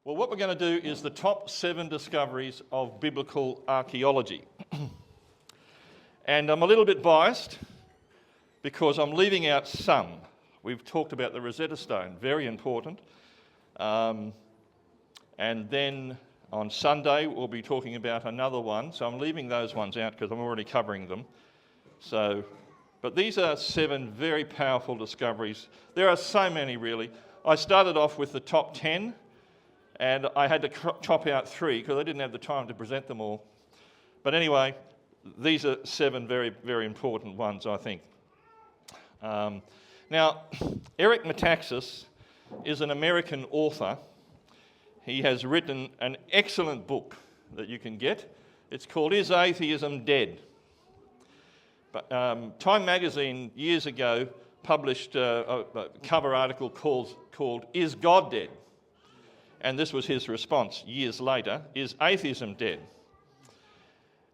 Well, what we're going to do is the top 7 discoveries of biblical archaeology. And I'm a little bit biased because I'm leaving out some. We've talked about the Rosetta Stone, very important. And then on Sunday, we'll be talking about another one. So I'm leaving those ones out because I'm already covering them. But these are 7 very powerful discoveries. There are so many, really. I started off with the top 10. And I had to chop out 3 because I didn't have the time to present them all. But anyway, these are 7 very, very important ones, I think. Now, Eric Metaxas is an American author. He has written an excellent book that you can get. It's called Is Atheism Dead? But, Time magazine years ago published a cover article called Is God Dead? And this was his response years later, Is Atheism Dead?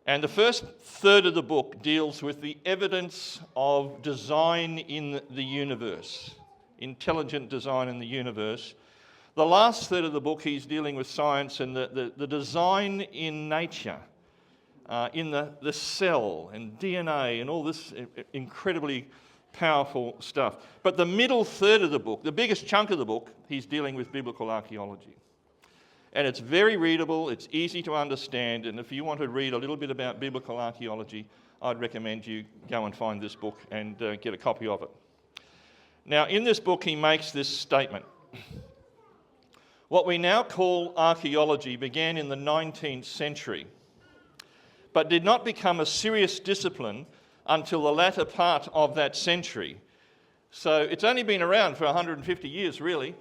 And the first third of the book deals with the evidence of design in the universe, intelligent design in the universe. The last third of the book, he's dealing with science and the design in nature, in the cell and DNA and all this incredibly powerful stuff. But the middle third of the book, the biggest chunk of the book, he's dealing with biblical archaeology. And it's very readable, it's easy to understand, and if you want to read a little bit about biblical archaeology, I'd recommend you go and find this book and get a copy of it. Now, in this book, he makes this statement. What we now call archaeology began in the 19th century, but did not become a serious discipline until the latter part of that century. So it's only been around for 150 years, really.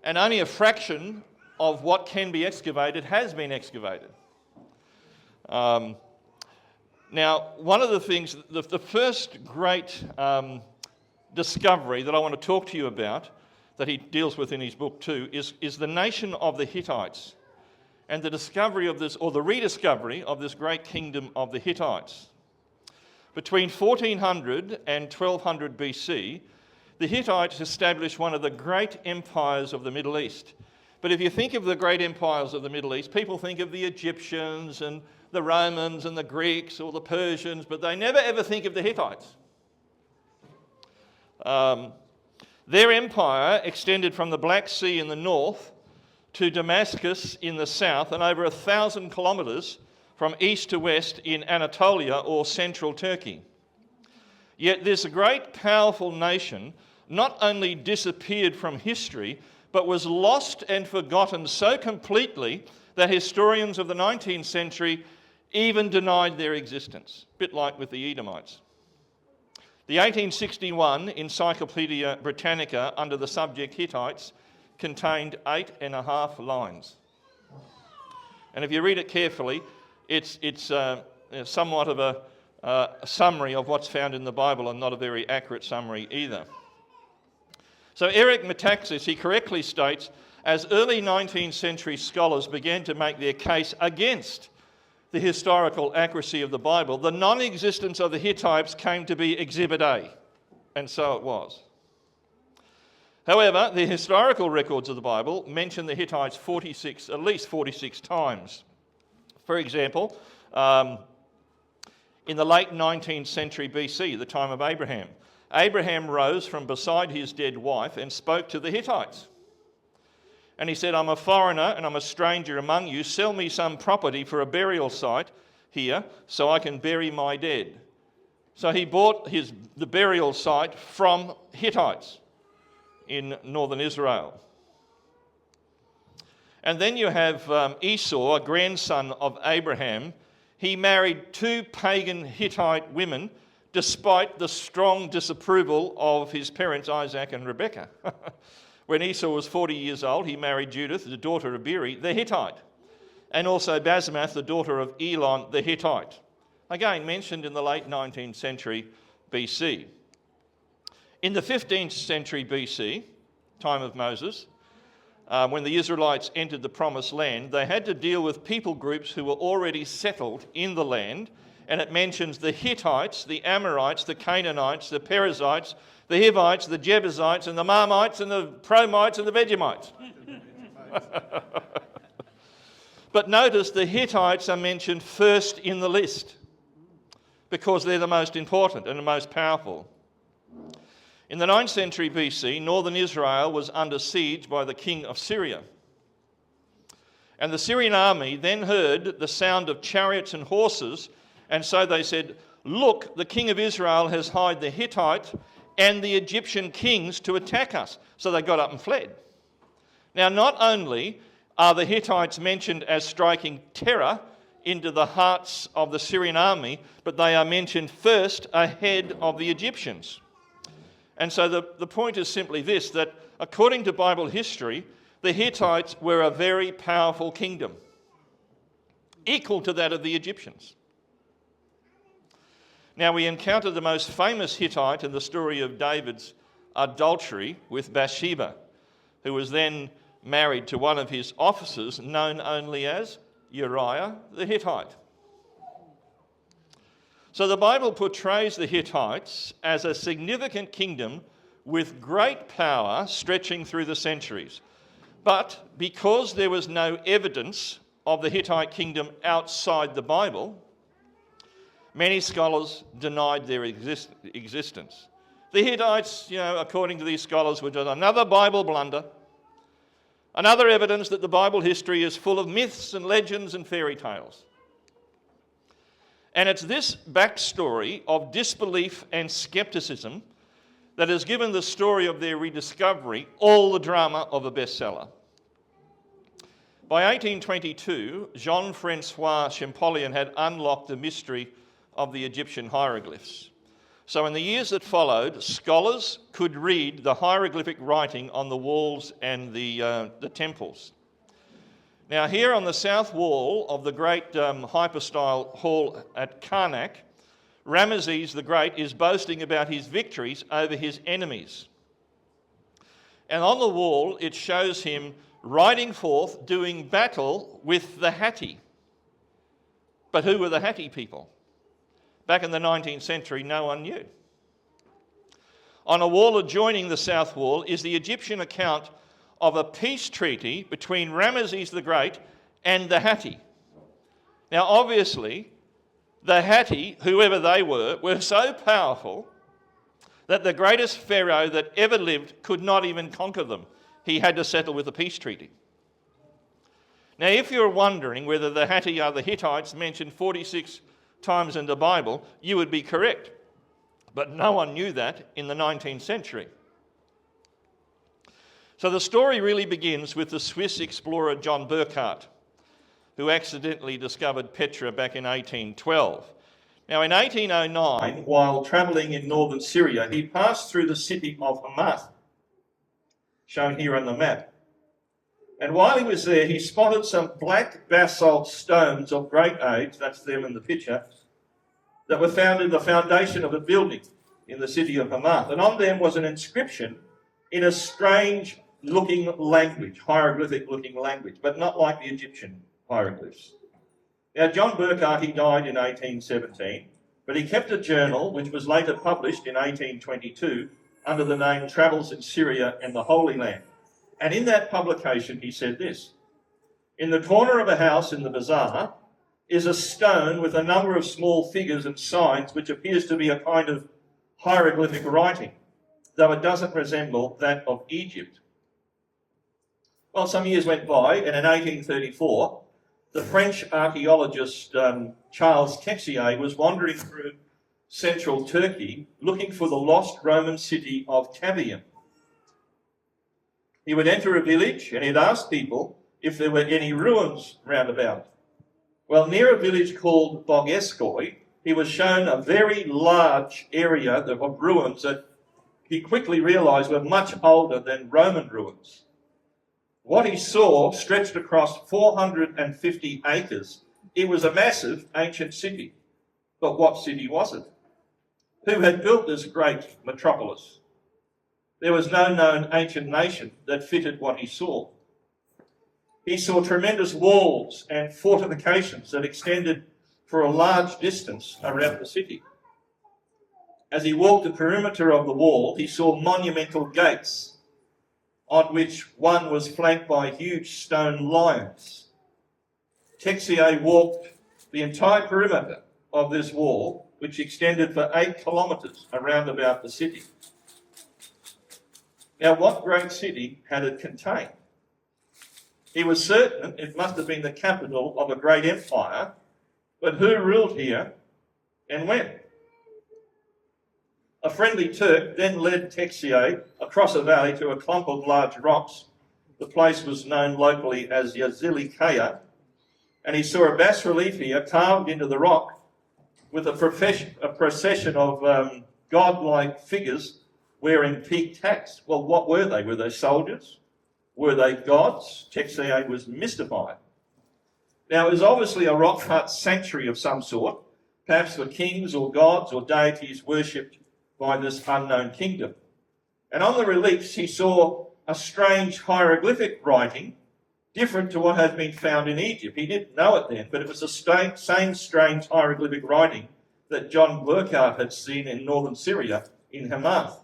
And only a fraction of what can be excavated has been excavated. Now, one of the things, the first great discovery that I want to talk to you about, that he deals with in his book too, is the nation of the Hittites and the discovery of this, or the rediscovery of this great kingdom of the Hittites. Between 1400 and 1200 BC, the Hittites established one of the great empires of the Middle East. But if you think of the great empires of the Middle East, people think of the Egyptians and the Romans and the Greeks or the Persians, but they never ever think of the Hittites. Their empire extended from the Black Sea in the north to Damascus in the south and over 1,000 kilometres from east to west in Anatolia or central Turkey. Yet this great powerful nation not only disappeared from history, but was lost and forgotten so completely that historians of the 19th century even denied their existence, a bit like with the Edomites. The 1861 Encyclopaedia Britannica under the subject Hittites contained 8.5 lines. And if you read it carefully, it's somewhat of a summary of what's found in the Bible and not a very accurate summary either. So Eric Metaxas, he correctly states, as early 19th century scholars began to make their case against the historical accuracy of the Bible, the non-existence of the Hittites came to be Exhibit A, and so it was. However, the historical records of the Bible mention the Hittites at least 46 times. For example, in the late 19th century BC, the time of Abraham, Abraham rose from beside his dead wife and spoke to the Hittites. And he said, I'm a foreigner and I'm a stranger among you. Sell me some property for a burial site here so I can bury my dead. So he bought the burial site from Hittites in northern Israel. And then you have Esau, a grandson of Abraham. He married 2 pagan Hittite women despite the strong disapproval of his parents Isaac and Rebekah. When Esau was 40 years old, he married Judith, the daughter of Beeri, the Hittite, and also Basemath, the daughter of Elon, the Hittite. Again, mentioned in the late 19th century BC. In the 15th century BC, time of Moses, when the Israelites entered the Promised Land, they had to deal with people groups who were already settled in the land, and it mentions the Hittites, the Amorites, the Canaanites, the Perizzites, the Hivites, the Jebusites, and the Marmites, and the Promites, and the Vegemites. But notice the Hittites are mentioned first in the list because they're the most important and the most powerful. In the 9th century BC, northern Israel was under siege by the king of Syria. And the Syrian army then heard the sound of chariots and horses, and so they said, "Look, the king of Israel has hired the Hittite and the Egyptian kings to attack us." So they got up and fled. Now, not only are the Hittites mentioned as striking terror into the hearts of the Syrian army, but they are mentioned first ahead of the Egyptians. And so the point is simply this, that according to Bible history, the Hittites were a very powerful kingdom, equal to that of the Egyptians. Now, we encounter the most famous Hittite in the story of David's adultery with Bathsheba, who was then married to one of his officers known only as Uriah the Hittite. So the Bible portrays the Hittites as a significant kingdom with great power stretching through the centuries. But because there was no evidence of the Hittite kingdom outside the Bible, many scholars denied their existence. The Hittites, according to these scholars, were just another Bible blunder, another evidence that the Bible history is full of myths and legends and fairy tales. And it's this backstory of disbelief and skepticism that has given the story of their rediscovery all the drama of a bestseller. By 1822, Jean-Francois Champollion had unlocked the mystery of the Egyptian hieroglyphs. So in the years that followed, scholars could read the hieroglyphic writing on the walls and the temples. Now, here on the south wall of the great hypostyle hall at Karnak, Ramesses the Great is boasting about his victories over his enemies. And on the wall, it shows him riding forth doing battle with the Hatti. But who were the Hatti people? Back in the 19th century, no one knew. On a wall adjoining the south wall is the Egyptian account of a peace treaty between Ramesses the Great and the Hatti. Now, obviously, the Hatti, whoever they were so powerful that the greatest pharaoh that ever lived could not even conquer them. He had to settle with a peace treaty. Now, if you're wondering whether the Hatti are the Hittites mentioned 46 times in the Bible, you would be correct. But no one knew that in the 19th century. So the story really begins with the Swiss explorer John Burckhardt, who accidentally discovered Petra back in 1812. Now, in 1809, while travelling in northern Syria, he passed through the city of Hamath, shown here on the map. And while he was there, he spotted some black basalt stones of great age, that's them in the picture, that were found in the foundation of a building in the city of Hamath. And on them was an inscription in a strange-looking language, hieroglyphic-looking language, but not like the Egyptian hieroglyphs. Now, John Burckhardt, he died in 1817, but he kept a journal which was later published in 1822 under the name Travels in Syria and the Holy Land. And in that publication, he said this: "In the corner of a house in the bazaar is a stone with a number of small figures and signs which appears to be a kind of hieroglyphic writing, though it doesn't resemble that of Egypt." Well, some years went by, and in 1834, the French archaeologist Charles Texier was wandering through central Turkey looking for the lost Roman city of Tavium. He would enter a village and he'd ask people if there were any ruins round about. Well, near a village called Bogeskoy, he was shown a very large area of ruins that he quickly realised were much older than Roman ruins. What he saw stretched across 450 acres. It was a massive ancient city. But what city was it? Who had built this great metropolis? There was no known ancient nation that fitted what he saw. He saw tremendous walls and fortifications that extended for a large distance around the city. As he walked the perimeter of the wall, he saw monumental gates on which one was flanked by huge stone lions. Texier walked the entire perimeter of this wall, which extended for 8 kilometres around about the city. Now, what great city had it contained? He was certain it must have been the capital of a great empire, but who ruled here and when? A friendly Turk then led Texier across a valley to a clump of large rocks. The place was known locally as Hezekiah, and he saw a bas-relief here carved into the rock with a procession of godlike figures wearing peaked hats. Well, what were they? Were they soldiers? Were they gods? Texier was mystified. Now, it was obviously a rock-cut sanctuary of some sort, perhaps for kings or gods or deities worshipped by this unknown kingdom. And on the reliefs, he saw a strange hieroglyphic writing, different to what had been found in Egypt. He didn't know it then, but it was the same strange hieroglyphic writing that John Burckhardt had seen in northern Syria in Hamath.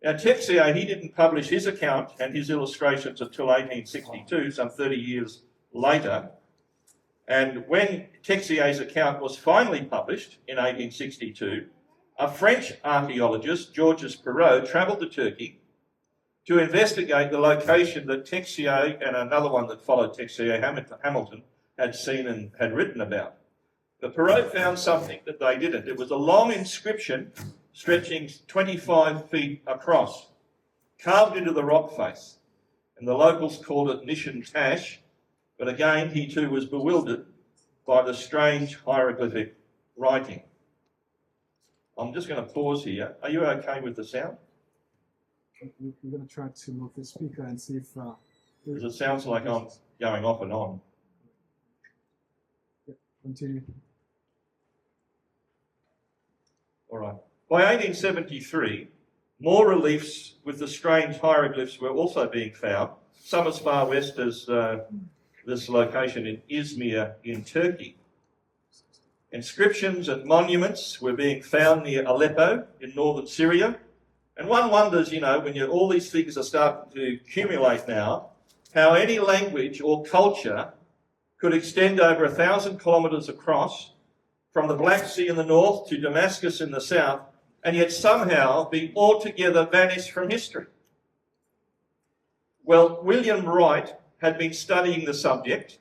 Now, Texier, he didn't publish his account and his illustrations until 1862, some 30 years later. And when Texier's account was finally published in 1862, a French archaeologist, Georges Perrault, travelled to Turkey to investigate the location that Texier and another one that followed Texier, Hamilton, had seen and had written about. But Perrault found something that they didn't. It was a long inscription stretching 25 feet across, carved into the rock face. And the locals called it Nishan Tash, but again, he too was bewildered by the strange hieroglyphic writing. I'm just going to pause here. Are you okay with the sound? We're going to try to move the speaker and see if... Because it sounds like I'm going off and on. Yeah, continue. All right. By 1873, more reliefs with the strange hieroglyphs were also being found, some as far west as this location in Izmir in Turkey. Inscriptions and monuments were being found near Aleppo in northern Syria. And one wonders, when all these things are starting to accumulate now, how any language or culture could extend over 1,000 kilometres across from the Black Sea in the north to Damascus in the south, and yet somehow be altogether vanished from history. Well, William Wright had been studying the subject.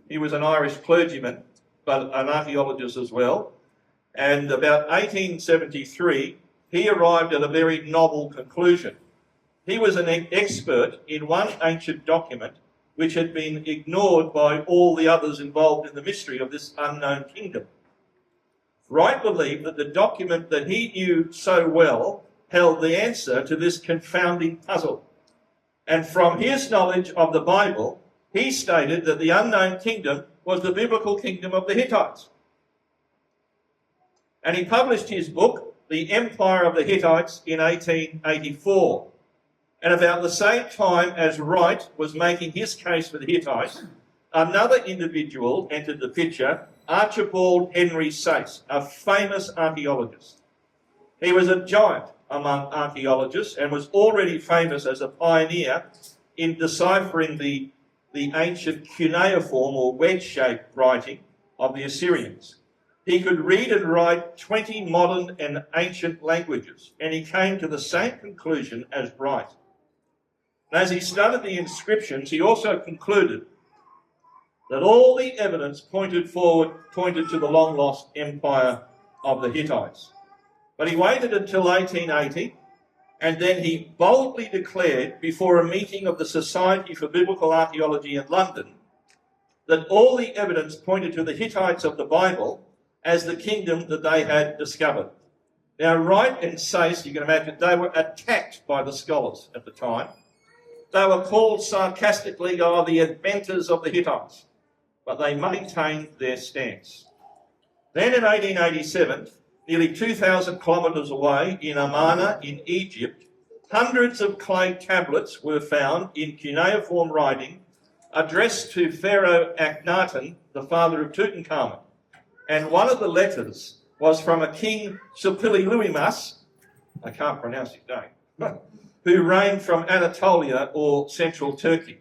He was an Irish clergyman, but an archaeologist as well. And about 1873, he arrived at a very novel conclusion. He was an expert in one ancient document which had been ignored by all the others involved in the mystery of this unknown kingdom. Wright believed that the document that he knew so well held the answer to this confounding puzzle. And from his knowledge of the Bible, he stated that the unknown kingdom was the biblical kingdom of the Hittites. And he published his book, The Empire of the Hittites, in 1884. And about the same time as Wright was making his case for the Hittites, another individual entered the picture, Archibald Henry Sayce, a famous archaeologist. He was a giant among archaeologists and was already famous as a pioneer in deciphering the ancient cuneiform or wedge-shaped writing of the Assyrians. He could read and write 20 modern and ancient languages, and he came to the same conclusion as Wright. And as he studied the inscriptions, he also concluded that all the evidence pointed to the long-lost empire of the Hittites. But he waited until 1880, and then he boldly declared before a meeting of the Society for Biblical Archaeology in London that all the evidence pointed to the Hittites of the Bible as the kingdom that they had discovered. Now, Wright and Sayce, you can imagine, they were attacked by the scholars at the time. They were called sarcastically, the inventors of the Hittites, but they maintained their stance. Then in 1887, nearly 2,000 kilometres away in Amarna in Egypt, hundreds of clay tablets were found in cuneiform writing addressed to Pharaoh Akhenaten, the father of Tutankhamun. And one of the letters was from a king Suppilulimas, I can't pronounce his name, who reigned from Anatolia or central Turkey.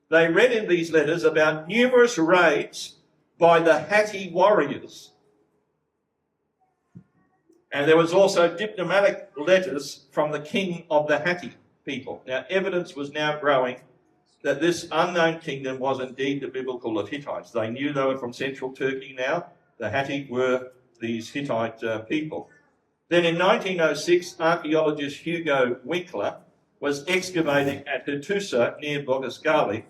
They read in these letters about numerous raids by the Hatti warriors. And there was also diplomatic letters from the king of the Hatti people. Now, evidence was now growing that this unknown kingdom was indeed the biblical of Hittites. They knew they were from central Turkey now. The Hatti were these Hittite people. Then in 1906, archaeologist Hugo Winkler was excavating at Hattusa near Bogasgali,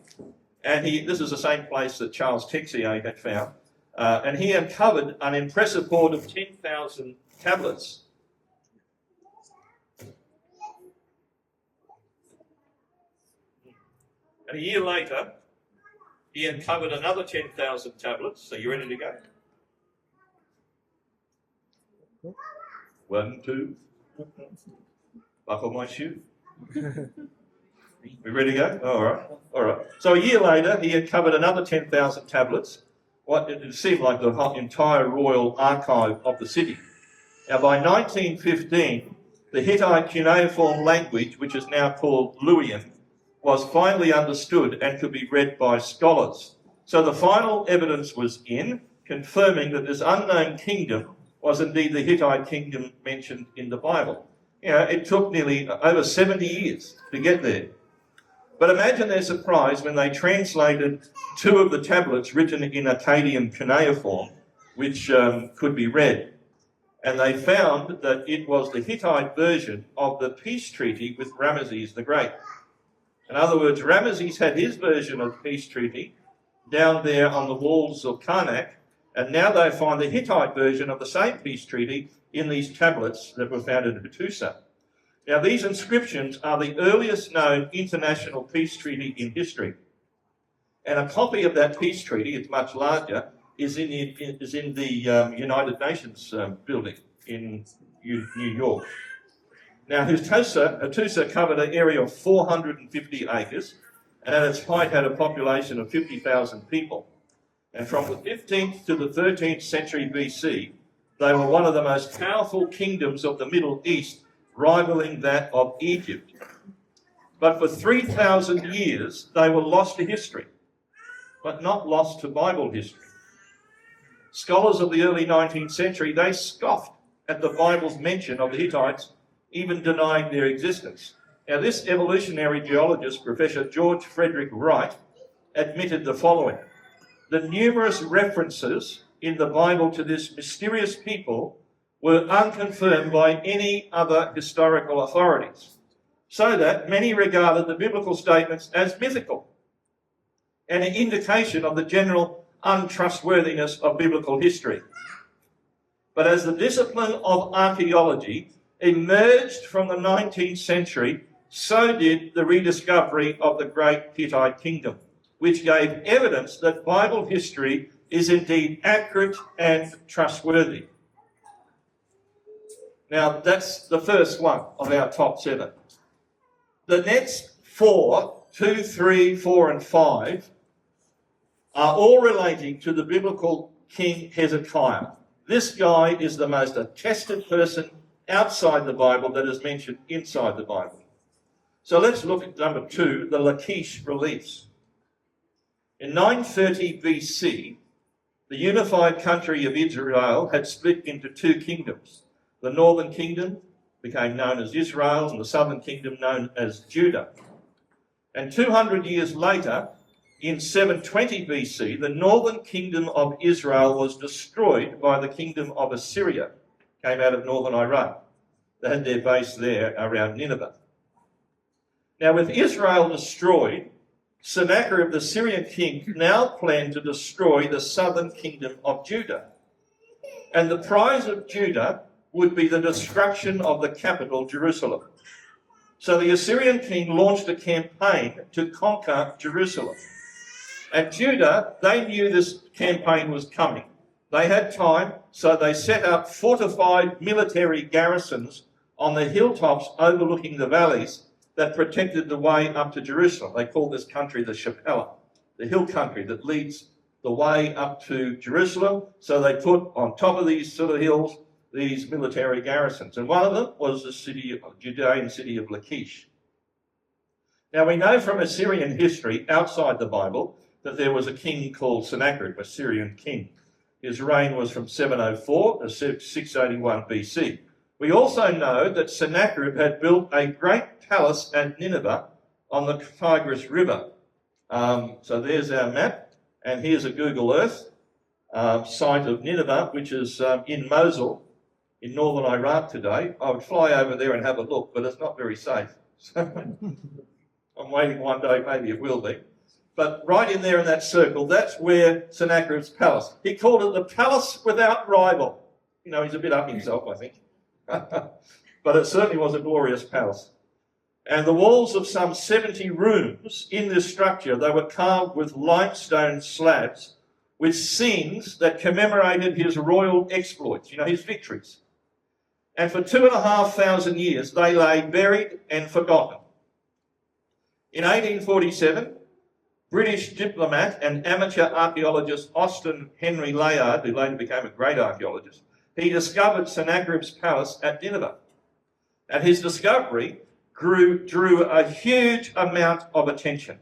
and this is the same place that Charles Texier had found, and he uncovered an impressive hoard of 10,000 tablets. And a year later, he uncovered another 10,000 tablets. So you ready to go? 1, 2. Buckle my shoe. We ready to go? All right. So a year later, he uncovered another 10,000 tablets. It seemed like the entire royal archive of the city. Now, by 1915, the Hittite cuneiform language, which is now called Luwian, was finally understood and could be read by scholars. So the final evidence was in, confirming that this unknown kingdom was indeed the Hittite kingdom mentioned in the Bible. You know, it took nearly over 70 years to get there. But imagine their surprise when they translated 2 of the tablets written in Akkadian cuneiform, which could be read. And they found that it was the Hittite version of the peace treaty with Ramesses the Great. In other words, Ramesses had his version of the peace treaty down there on the walls of Karnak, and now they find the Hittite version of the same peace treaty in these tablets that were found in Hattusa. Now, these inscriptions are the earliest known international peace treaty in history. And a copy of that peace treaty, it's much larger, is in the United Nations building in New York. Now, Hattusa covered an area of 450 acres, and at its height had a population of 50,000 people. And from the 15th to the 13th century BC, they were one of the most powerful kingdoms of the Middle East, rivaling that of Egypt. But for 3,000 years, they were lost to history, but not lost to Bible history. Scholars of the early 19th century, they scoffed at the Bible's mention of the Hittites, even denying their existence. Now, this evolutionary geologist, Professor George Frederick Wright, admitted the following: the numerous references in the Bible to this mysterious people were unconfirmed by any other historical authorities, so that many regarded the biblical statements as mythical, and an indication of the general untrustworthiness of biblical history. But as the discipline of archaeology emerged from the 19th century, so did the rediscovery of the great Hittite kingdom, which gave evidence that Bible history is indeed accurate and trustworthy. Now, that's the first one of our top 7. The next 4, 2, 3, 4, and 5, are all relating to the biblical King Hezekiah. This guy is the most attested person outside the Bible that is mentioned inside the Bible. So let's look at number 2, the Lachish reliefs. In 930 BC, the unified country of Israel had split into 2 kingdoms. The northern kingdom became known as Israel, and the southern kingdom known as Judah. And 200 years later, in 720 BC, the northern kingdom of Israel was destroyed by the kingdom of Assyria, came out of northern Iraq. They had their base there around Nineveh. Now, with Israel destroyed, Sennacherib, the Syrian king, now planned to destroy the southern kingdom of Judah. And the prize of Judah would be the destruction of the capital, Jerusalem. So the Assyrian king launched a campaign to conquer Jerusalem. And Judah, they knew this campaign was coming. They had time, so they set up fortified military garrisons on the hilltops overlooking the valleys that protected the way up to Jerusalem. They called this country the Shephelah, the hill country that leads the way up to Jerusalem. So they put on top of these sort of hills these military garrisons, and one of them was the Judean city of Lachish. Now we know from Assyrian history outside the Bible that there was a king called Sennacherib, Assyrian king. His reign was from 704 to 681 BC. We also know that Sennacherib had built a great palace at Nineveh on the Tigris River. So there's our map, and here's a Google Earth site of Nineveh, which is in Mosul, in northern Iraq today. I would fly over there and have a look, but it's not very safe. I'm waiting one day, maybe it will be. But right in there in that circle, that's where Sennacherib's palace. He called it the palace without rival. You know, he's a bit up himself, I think. But it certainly was a glorious palace. And the walls of some 70 rooms in this structure, they were carved with limestone slabs with scenes that commemorated his royal exploits, you know, his victories. And for 2,500 years, they lay buried and forgotten. In 1847, British diplomat and amateur archaeologist Austin Henry Layard, who later became a great archaeologist, he discovered Sennacherib's palace at Nineveh. And his discovery drew a huge amount of attention.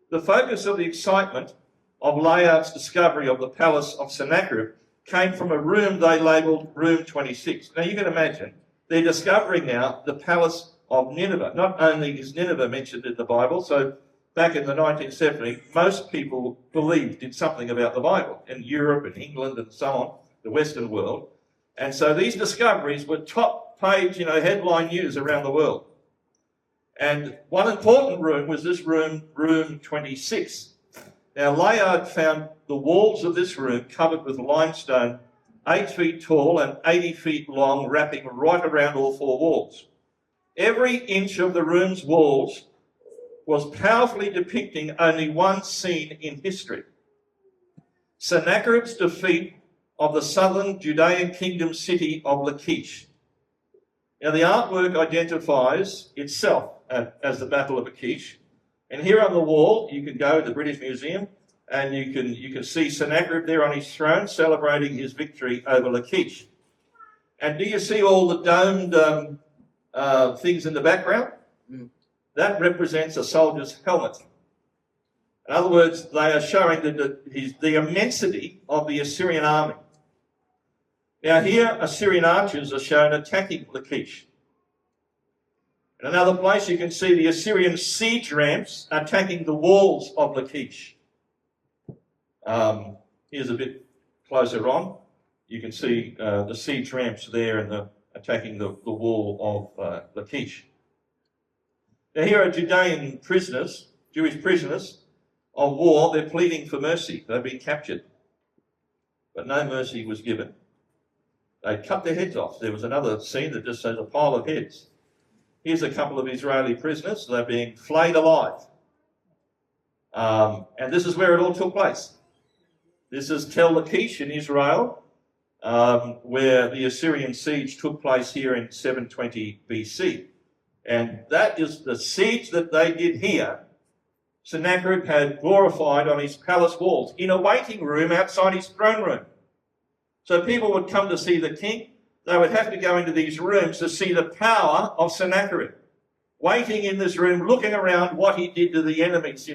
The focus of the excitement of Layard's discovery of the palace of Sennacherib came from a room they labelled Room 26. Now you can imagine, they're discovering now the palace of Nineveh. Not only is Nineveh mentioned in the Bible, so back in the 1970s, most people believed in something about the Bible, in Europe and England and so on, the Western world. And so these discoveries were top page, headline news around the world. And one important room was this room, Room 26. Now, Layard found the walls of this room covered with limestone, 8 feet tall and 80 feet long, wrapping right around all four walls. Every inch of the room's walls was powerfully depicting only one scene in history: Sennacherib's defeat of the southern Judean kingdom city of Lachish. Now, the artwork identifies itself as the Battle of Lachish. And here on the wall, you can go to the British Museum and you can see Sennacherib there on his throne celebrating his victory over Lachish. And do you see all the domed things in the background? That represents a soldier's helmet. In other words, they are showing the immensity of the Assyrian army. Now here, Assyrian archers are shown attacking Lachish. In another place, you can see the Assyrian siege ramps attacking the walls of Lachish. Here's a bit closer on. You can see the siege ramps there and attacking the wall of Lachish. Now here are Judean prisoners, Jewish prisoners of war. They're pleading for mercy. They've been captured. But no mercy was given. They cut their heads off. There was another scene that just shows a pile of heads. Here's a couple of Israeli prisoners. They're being flayed alive. And this is where it all took place. This is Tel Lachish in Israel, where the Assyrian siege took place here in 720 BC. And that is the siege that they did here. Sennacherib had glorified on his palace walls in a waiting room outside his throne room. So people would come to see the king. They would have to go into these rooms to see the power of Sennacherib, waiting in this room, looking around what he did to the enemies,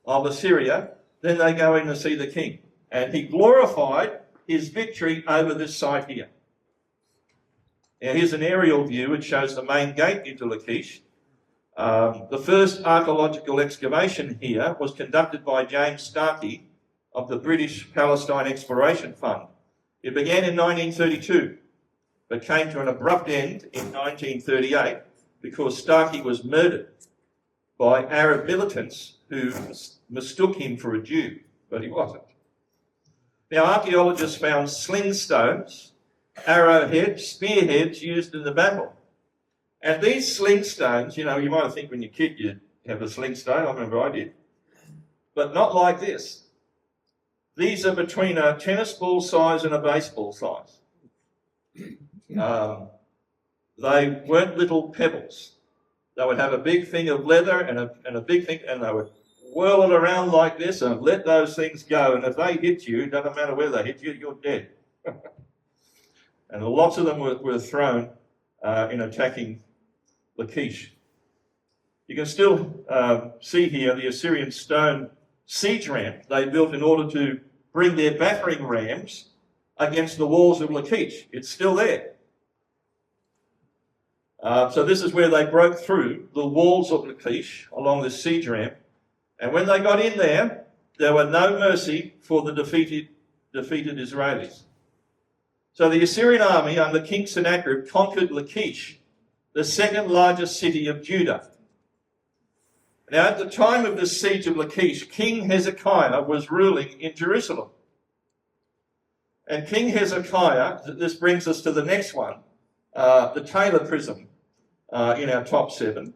of Assyria. Then they go in to see the king. And he glorified his victory over this site here. Now here's an aerial view. It shows the main gate into Lachish. The first archaeological excavation here was conducted by James Starkey of the British Palestine Exploration Fund. It began in 1932, but came to an abrupt end in 1938 because Starkey was murdered by Arab militants who mistook him for a Jew, but he wasn't. Now, archaeologists found sling stones, arrowheads, spearheads used in the battle. And these sling stones, you might think when you're a kid you'd have a sling stone. I remember I did. But not like this. These are between a tennis ball size and a baseball size. They weren't little pebbles. They would have a big thing of leather and a big thing, and they would whirl it around like this and let those things go. And if they hit you, it doesn't matter where they hit you, you're dead. And lots of them were thrown in attacking Lachish. You can still see here the Assyrian stone siege ramp they built in order to bring their battering rams against the walls of Lachish. It's still there. So this is where they broke through the walls of Lachish along this siege ramp. And when they got in there, there were no mercy for the defeated Israelis. So the Assyrian army under King Sennacherib conquered Lachish, the second largest city of Judah. Now, at the time of the siege of Lachish, King Hezekiah was ruling in Jerusalem. And King Hezekiah, this brings us to the next one, the Taylor Prism in our top 7.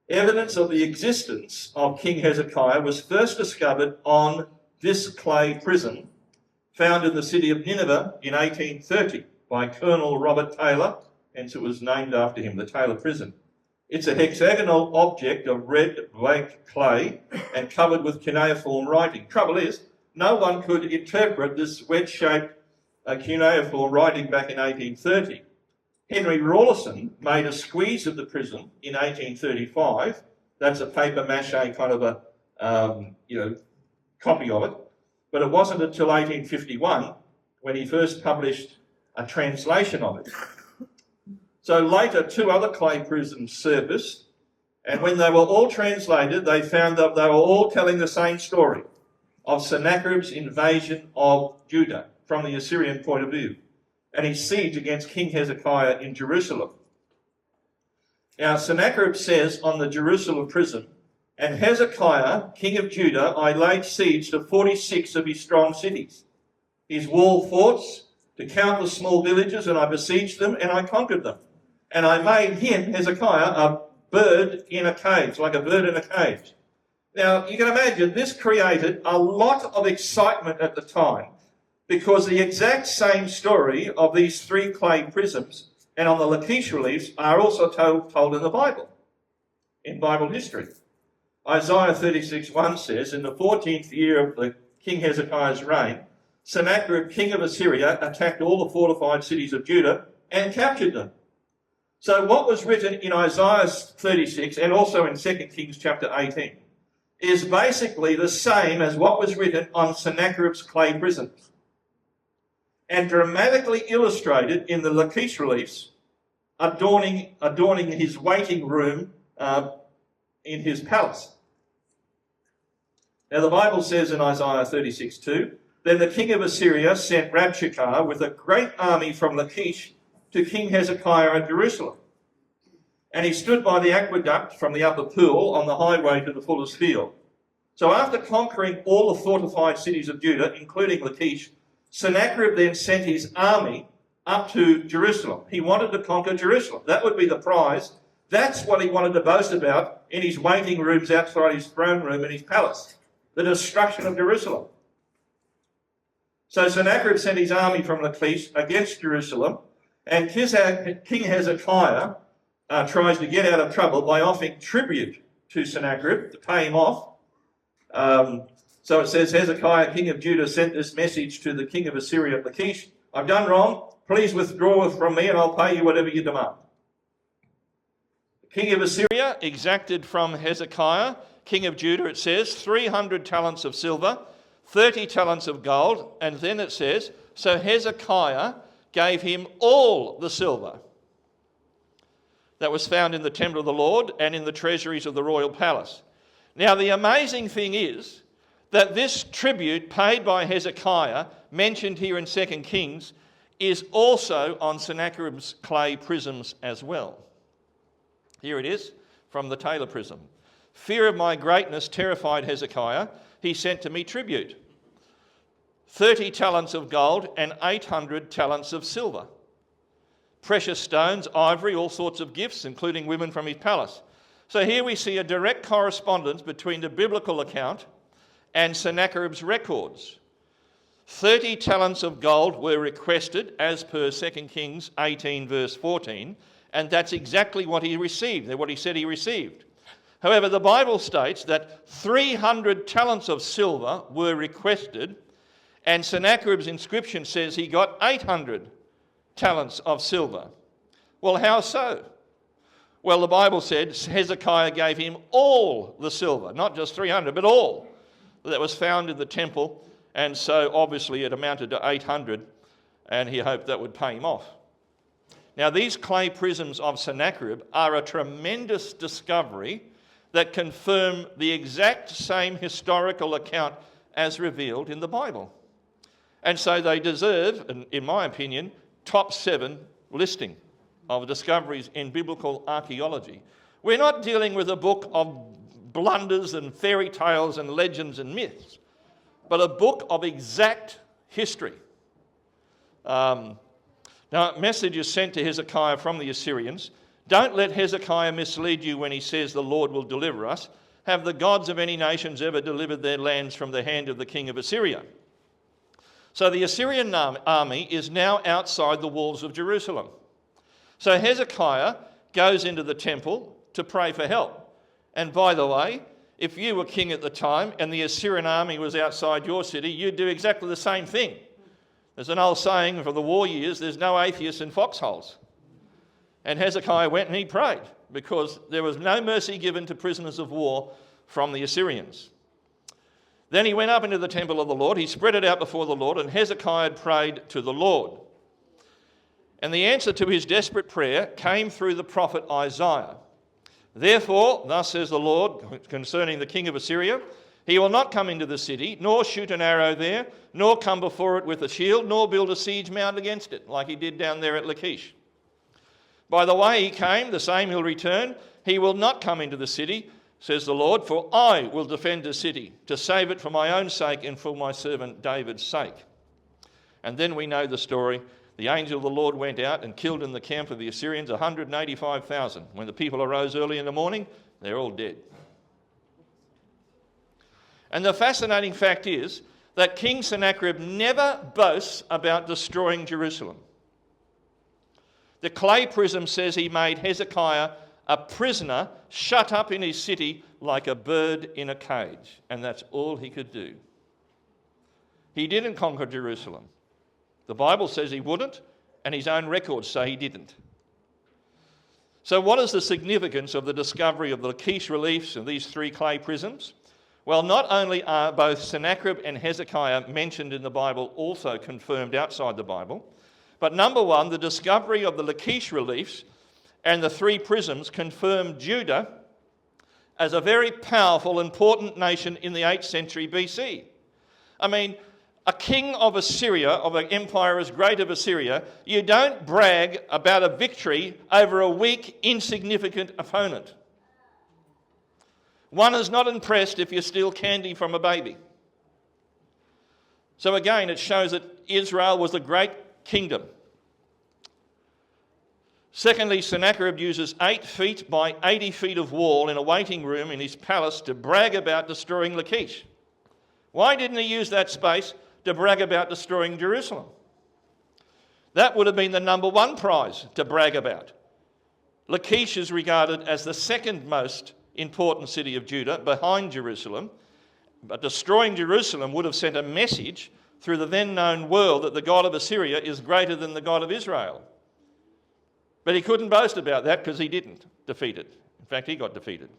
Evidence of the existence of King Hezekiah was first discovered on this clay prism found in the city of Nineveh in 1830 by Colonel Robert Taylor, hence it was named after him, the Taylor Prism. It's a hexagonal object of red black clay and covered with cuneiform writing. Trouble is, no one could interpret this wedge-shaped cuneiform writing back in 1830. Henry Rawlinson made a squeeze of the prism in 1835. That's a paper mache kind of a copy of it. But it wasn't until 1851 when he first published a translation of it. So later, 2 other clay prisms surfaced, and when they were all translated, they found that they were all telling the same story of Sennacherib's invasion of Judah from the Assyrian point of view, and his siege against King Hezekiah in Jerusalem. Now, Sennacherib says on the Jerusalem prism, "And Hezekiah, king of Judah, I laid siege to 46 of his strong cities, his wall forts, to countless small villages, and I besieged them, and I conquered them. And I made him, Hezekiah, a bird in a cage," like a bird in a cage. Now, you can imagine this created a lot of excitement at the time, because the exact same story of these 3 clay prisms and on the Lachish reliefs are also told in the Bible, in Bible history. Isaiah 36:1 says, "In the 14th year of the King Hezekiah's reign, Sennacherib, king of Assyria, attacked all the fortified cities of Judah and captured them." So what was written in Isaiah 36 and also in 2 Kings chapter 18 is basically the same as what was written on Sennacherib's clay prisms, and dramatically illustrated in the Lachish reliefs, adorning his waiting room in his palace. Now the Bible says in Isaiah 36:2, "Then the king of Assyria sent Rabshakeh with a great army from Lachish to King Hezekiah at Jerusalem. And he stood by the aqueduct from the upper pool on the highway to the fuller's field." So after conquering all the fortified cities of Judah, including Lachish, Sennacherib then sent his army up to Jerusalem. He wanted to conquer Jerusalem. That would be the prize. That's what he wanted to boast about in his waiting rooms outside his throne room in his palace, the destruction of Jerusalem. So Sennacherib sent his army from Lachish against Jerusalem, and King Hezekiah tries to get out of trouble by offering tribute to Sennacherib to pay him off. So it says, "Hezekiah, king of Judah, sent this message to the king of Assyria at Lachish. I've done wrong. Please withdraw from me and I'll pay you whatever you demand." The king of Assyria exacted from Hezekiah, king of Judah, it says, 300 talents of silver, 30 talents of gold, and then it says, "So Hezekiah gave him all the silver that was found in the temple of the Lord and in the treasuries of the royal palace." Now, the amazing thing is that this tribute paid by Hezekiah, mentioned here in 2 Kings, is also on Sennacherib's clay prisms as well. Here it is from the Taylor prism. "Fear of my greatness terrified Hezekiah. He sent to me tribute, 30 talents of gold and 800 talents of silver, precious stones, ivory, all sorts of gifts, including women from his palace." So here we see a direct correspondence between the biblical account and Sennacherib's records. 30 talents of gold were requested as per 2 Kings 18 verse 14, and that's exactly what he received, what he said he received. However, the Bible states that 300 talents of silver were requested, and Sennacherib's inscription says he got 800 talents of silver. Well, how so? Well, the Bible said Hezekiah gave him all the silver, not just 300, but all that was found in the temple. And so obviously it amounted to 800, and he hoped that would pay him off. Now, these clay prisms of Sennacherib are a tremendous discovery that confirm the exact same historical account as revealed in the Bible. And so they deserve, in my opinion, top 7 listing of discoveries in biblical archaeology. We're not dealing with a book of blunders and fairy tales and legends and myths, but a book of exact history. Now, a message is sent to Hezekiah from the Assyrians. Don't let Hezekiah mislead you when he says the Lord will deliver us. Have the gods of any nations ever delivered their lands from the hand of the king of Assyria? So the Assyrian army is now outside the walls of Jerusalem. So Hezekiah goes into the temple to pray for help. And by the way, if you were king at the time and the Assyrian army was outside your city, you'd do exactly the same thing. There's an old saying from the war years, there's no atheists in foxholes. And Hezekiah went and he prayed because there was no mercy given to prisoners of war from the Assyrians. Then he went up into the temple of the Lord, he spread it out before the Lord, and Hezekiah prayed to the Lord. And the answer to his desperate prayer came through the prophet Isaiah. Therefore, thus says the Lord concerning the king of Assyria, he will not come into the city, nor shoot an arrow there, nor come before it with a shield, nor build a siege mound against it, like he did down there at Lachish. By the way he came, the same he'll return. He will not come into the city, says the Lord, for I will defend the city, to save it for my own sake and for my servant David's sake. And then we know the story. The angel of the Lord went out and killed in the camp of the Assyrians 185,000. When the people arose early in the morning, they're all dead. And the fascinating fact is that King Sennacherib never boasts about destroying Jerusalem. The clay prism says he made Hezekiah a prisoner shut up in his city like a bird in a cage. And that's all he could do. He didn't conquer Jerusalem. The Bible says he wouldn't, and his own records say he didn't. So what is the significance of the discovery of the Lachish reliefs and these 3 clay prisms? Well, not only are both Sennacherib and Hezekiah mentioned in the Bible, also confirmed outside the Bible, but number 1, the discovery of the Lachish reliefs and the 3 prisms confirm Judah as a very powerful, important nation in the 8th century BC. I mean, a king of Assyria, of an empire as great as Assyria, you don't brag about a victory over a weak, insignificant opponent. One is not impressed if you steal candy from a baby. So again, it shows that Israel was a great kingdom. Secondly, Sennacherib uses 8 feet by 80 feet of wall in a waiting room in his palace to brag about destroying Lachish. Why didn't he use that space to brag about destroying Jerusalem? That would have been the number 1 prize to brag about. Lachish is regarded as the 2nd most important city of Judah behind Jerusalem, but destroying Jerusalem would have sent a message through the then known world that the God of Assyria is greater than the God of Israel. But he couldn't boast about that because he didn't defeat it. In fact, he got defeated.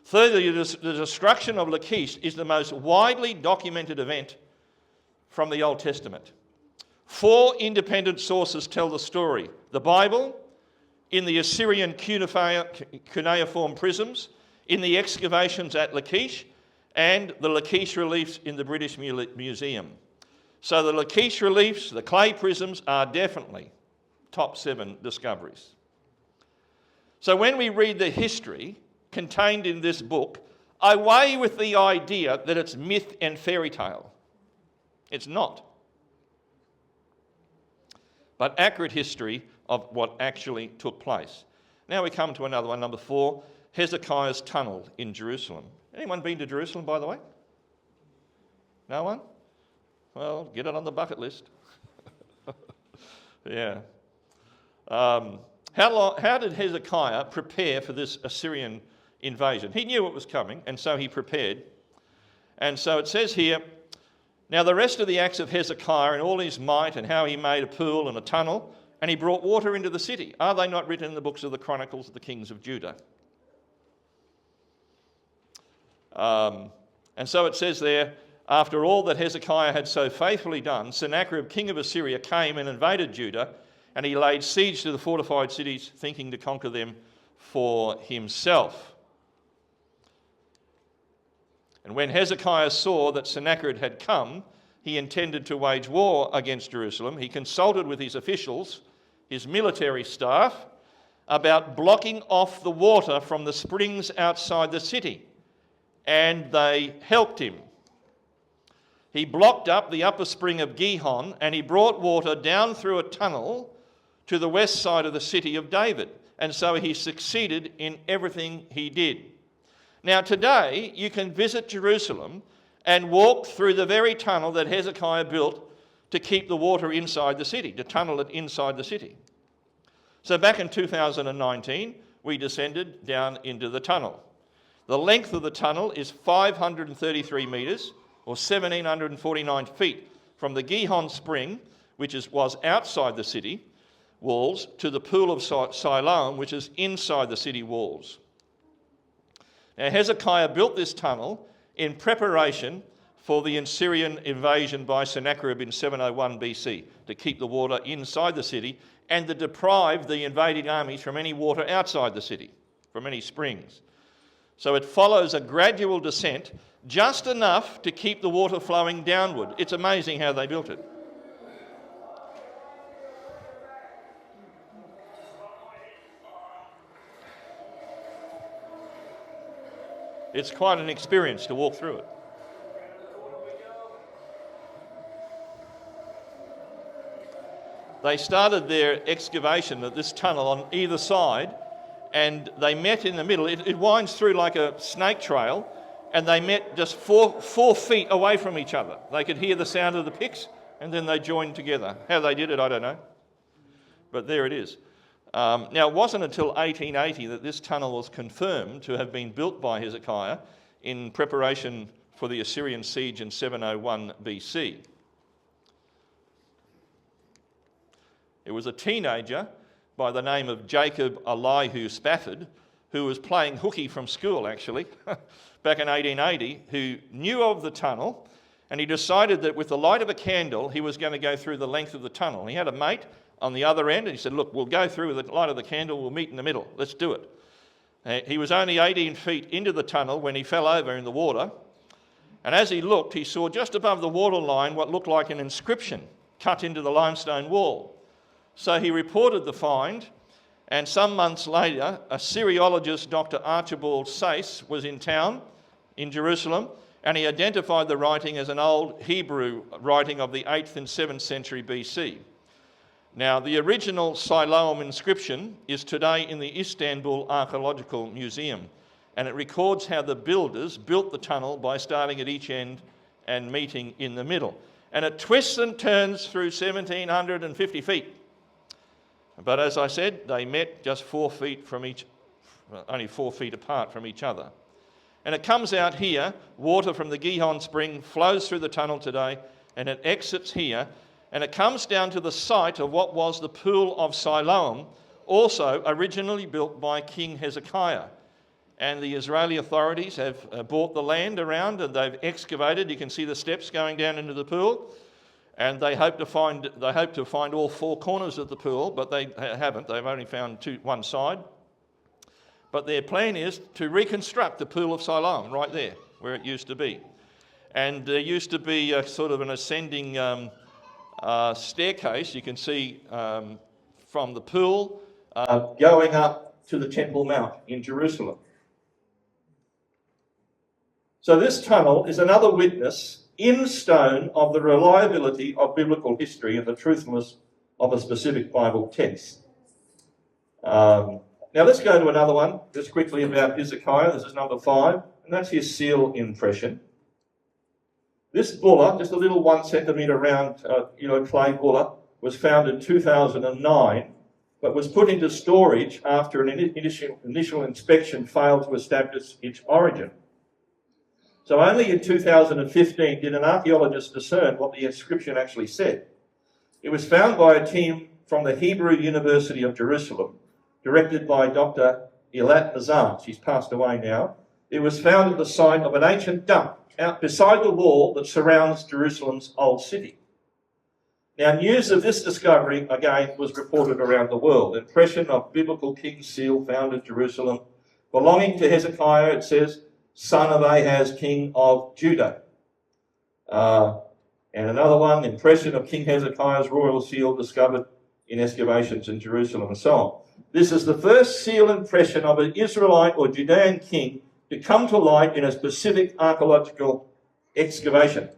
Thirdly, the destruction of Lachish is the most widely documented event from the Old Testament. 4 independent sources tell the story. The Bible, in the Assyrian cuneiform prisms, in the excavations at Lachish, and the Lachish reliefs in the British Museum. So the Lachish reliefs, the clay prisms, are definitely top 7 discoveries. So when we read the history contained in this book, I weigh with the idea that it's myth and fairy tale. It's not. But accurate history of what actually took place. Now we come to another one, number 4, Hezekiah's tunnel in Jerusalem. Anyone been to Jerusalem, by the way? No one? Well, get it on the bucket list. Yeah. How did Hezekiah prepare for this Assyrian invasion? He knew it was coming, and so he prepared. And so it says here, now the rest of the acts of Hezekiah and all his might and how he made a pool and a tunnel and he brought water into the city. Are they not written in the books of the Chronicles of the Kings of Judah? And so it says there, after all that Hezekiah had so faithfully done, Sennacherib, king of Assyria, came and invaded Judah, and he laid siege to the fortified cities, thinking to conquer them for himself. And when Hezekiah saw that Sennacherib had come, he intended to wage war against Jerusalem. He consulted with his officials, his military staff, about blocking off the water from the springs outside the city, and they helped him. He blocked up the upper spring of Gihon, and he brought water down through a tunnel to the west side of the city of David. And so he succeeded in everything he did. Now today, you can visit Jerusalem and walk through the very tunnel that Hezekiah built to keep the water inside the city, to tunnel it inside the city. So back in 2019, we descended down into the tunnel. The length of the tunnel is 533 metres, or 1,749 feet, from the Gihon Spring, which was outside the city walls, to the pool of Siloam, which is inside the city walls. Now Hezekiah built this tunnel in preparation for the Assyrian invasion by Sennacherib in 701 BC, to keep the water inside the city and to deprive the invading armies from any water outside the city, from any springs. So it follows a gradual descent, just enough to keep the water flowing downward. It's amazing how they built it. It's quite an experience to walk through it. They started their excavation of this tunnel on either side, and they met in the middle. It winds through like a snake trail, and they met just four feet away from each other. They could hear the sound of the picks, and then they joined together. How they did it, I don't know. But there it is. Now, it wasn't until 1880 that this tunnel was confirmed to have been built by Hezekiah in preparation for the Assyrian siege in 701 BC. It was a teenager by the name of Jacob Elihu Spafford, who was playing hooky from school, actually, back in 1880, who knew of the tunnel, and he decided that with the light of a candle, he was going to go through the length of the tunnel. He had a mate on the other end, and he said, look, we'll go through with the light of the candle, we'll meet in the middle, let's do it. He was only 18 feet into the tunnel when he fell over in the water, and as he looked, he saw just above the water line what looked like an inscription cut into the limestone wall. So he reported the find, and some months later, a Syriologist, Dr. Archibald Sayce, was in town in Jerusalem, and he identified the writing as an old Hebrew writing of the 8th and 7th century BC. Now, the original Siloam inscription is today in the Istanbul Archaeological Museum, and it records how the builders built the tunnel by starting at each end and meeting in the middle. And it twists and turns through 1,750 feet. But as I said, they met just 4 feet from only 4 feet apart from each other. And it comes out here, water from the Gihon Spring flows through the tunnel today, and it exits here, and it comes down to the site of what was the pool of Siloam, also originally built by King Hezekiah. And the Israeli authorities have bought the land around, and they've excavated. You can see the steps going down into the pool. And they hope to find all 4 corners of the pool, but they haven't. They've only found one side. But their plan is to reconstruct the pool of Siloam right there, where it used to be. And there used to be a sort of an ascending staircase, you can see from the pool, going up to the Temple Mount in Jerusalem. So this tunnel is another witness in stone of the reliability of biblical history and the truthfulness of a specific Bible text. Now let's go to another one, just quickly about Hezekiah. This is number 5, and that's his seal impression. This bulla, just a little 1 centimetre round clay bulla, was found in 2009, but was put into storage after an initial inspection failed to establish its origin. So only in 2015 did an archaeologist discern what the inscription actually said. It was found by a team from the Hebrew University of Jerusalem, directed by Dr. Eilat Mazar. She's passed away now. It was found at the site of an ancient dump out beside the wall that surrounds Jerusalem's old city. Now, news of this discovery, again, was reported around the world. Impression of biblical king seal found in Jerusalem, belonging to Hezekiah, it says, son of Ahaz, king of Judah. And another one, impression of King Hezekiah's royal seal discovered in excavations in Jerusalem, and so on. This is the first seal impression of an Israelite or Judean king to come to light in a specific archaeological excavation.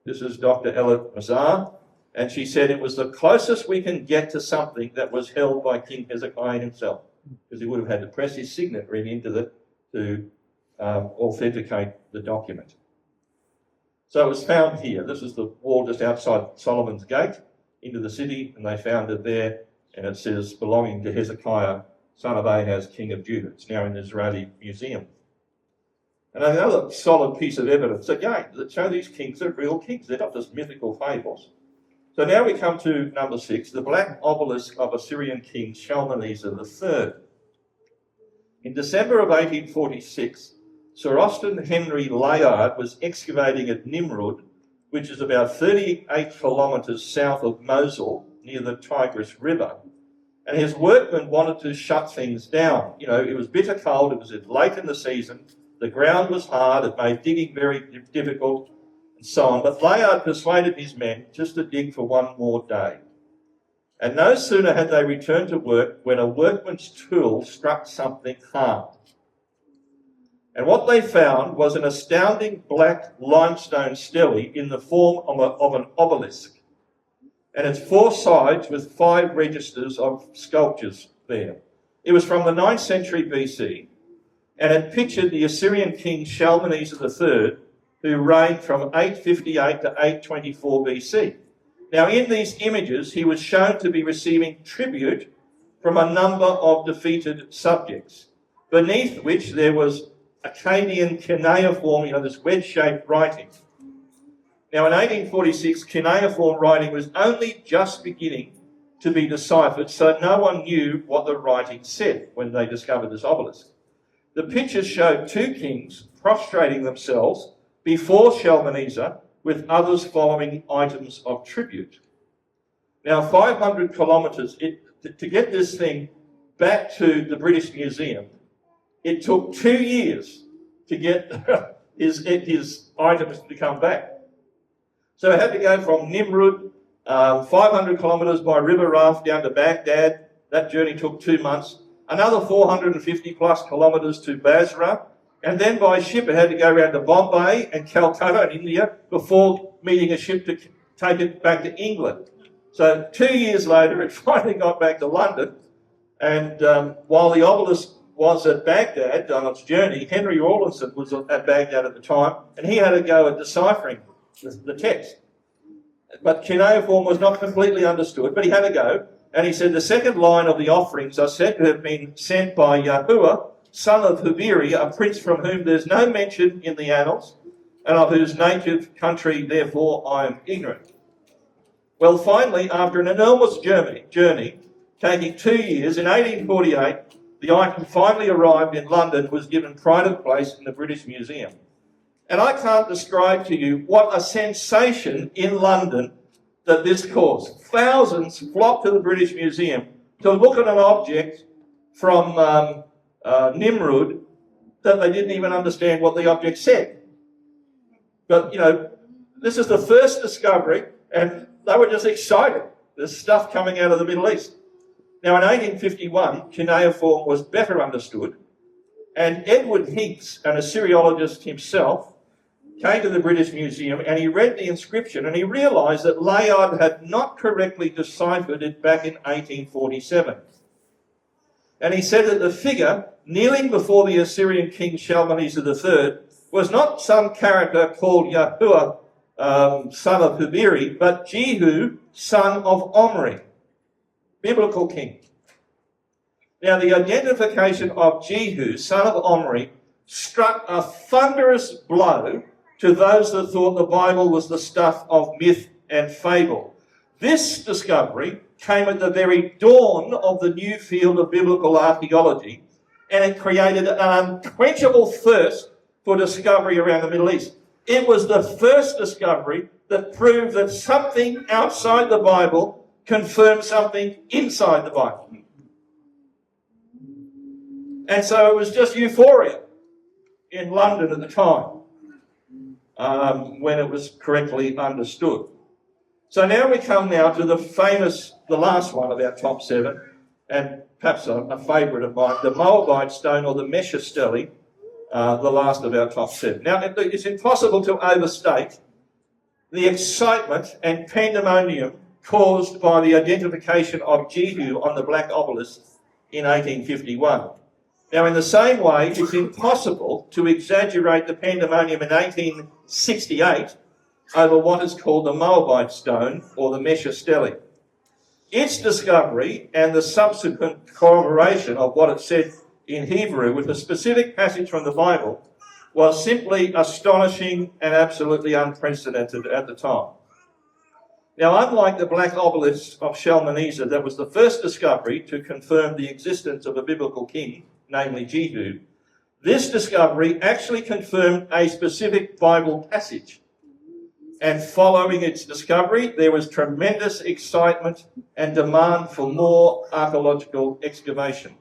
This is Dr. Eilat Mazar, and she said it was the closest we can get to something that was held by King Hezekiah himself, because he would have had to press his signet ring into it to authenticate the document. So it was found here. This is the wall just outside Solomon's Gate into the city, and they found it there, and it says belonging to Hezekiah, son of Ahaz, king of Judah. It's now in the Israeli Museum. And another solid piece of evidence, again, that show these kings are real kings. They're not just mythical fables. So now we come to number 6, the black obelisk of Assyrian King Shalmaneser III. In December of 1846, Sir Austin Henry Layard was excavating at Nimrud, which is about 38 kilometres south of Mosul, near the Tigris River. And his workmen wanted to shut things down. You know, it was bitter cold, it was late in the season, the ground was hard, it made digging very difficult, and so on. But Layard persuaded his men just to dig for one more day. And no sooner had they returned to work when a workman's tool struck something hard. And what they found was an astounding black limestone stele in the form of an obelisk. And it's 4 sides with 5 registers of sculptures there. It was from the 9th century BC, and it pictured the Assyrian king Shalmaneser III, who reigned from 858 to 824 BC. Now, in these images, he was shown to be receiving tribute from a number of defeated subjects, beneath which there was Akkadian cuneiform, this wedge-shaped writing. Now, in 1846, cuneiform writing was only just beginning to be deciphered, so no one knew what the writing said when they discovered this obelisk. The pictures showed 2 kings prostrating themselves before Shalmaneser, with others following items of tribute. Now, 500 kilometres, to get this thing back to the British Museum, it took 2 years to get his items to come back. So it had to go from Nimrud, 500 kilometres by river raft down to Baghdad. That journey took 2 months. Another 450 plus kilometres to Basra. And then by ship it had to go around to Bombay and Calcutta in India before meeting a ship to take it back to England. So 2 years later it finally got back to London. And while the obelisk was at Baghdad on its journey, Henry Rawlinson was at Baghdad at the time, and he had to go at deciphering the text. But cuneiform was not completely understood, but he had to go. And he said the second line of the offerings are said to have been sent by Yahuwah, son of Hubiri, a prince from whom there's no mention in the annals, and of whose native country, therefore, I am ignorant. Well, finally, after an enormous journey, taking 2 years, in 1848, the item finally arrived in London, was given pride of place in the British Museum. And I can't describe to you what a sensation in London that this caused. Thousands flocked to the British Museum to look at an object from Nimrud that they didn't even understand what the object said. But, this is the first discovery, and they were just excited. There's stuff coming out of the Middle East. Now, in 1851, cuneiform was better understood, and Edward Hincks, an Assyriologist himself, came to the British Museum and he read the inscription and he realised that Layard had not correctly deciphered it back in 1847. And he said that the figure kneeling before the Assyrian King Shalmaneser III was not some character called Yahuwah, son of Hubiri, but Jehu, son of Omri, biblical king. Now, the identification of Jehu, son of Omri, struck a thunderous blow to those that thought the Bible was the stuff of myth and fable. This discovery came at the very dawn of the new field of biblical archaeology, and it created an unquenchable thirst for discovery around the Middle East. It was the first discovery that proved that something outside the Bible confirmed something inside the Bible. And so it was just euphoria in London at the time when it was correctly understood. So now we come now to the last one of our top 7, and perhaps a favourite of mine, the Moabite stone or the Mesha stele, the last of our top 7. Now, it's impossible to overstate the excitement and pandemonium caused by the identification of Jehu on the black obelisk in 1851. Now, in the same way, it's impossible to exaggerate the pandemonium in 1868 over what is called the Moabite stone or the Mesha stele. Its discovery and the subsequent corroboration of what it said in Hebrew with a specific passage from the Bible was simply astonishing and absolutely unprecedented at the time. Now, unlike the black obelisk of Shalmaneser, that was the first discovery to confirm the existence of a biblical king, namely Jehu, this discovery actually confirmed a specific Bible passage. And following its discovery, there was tremendous excitement and demand for more archaeological excavation.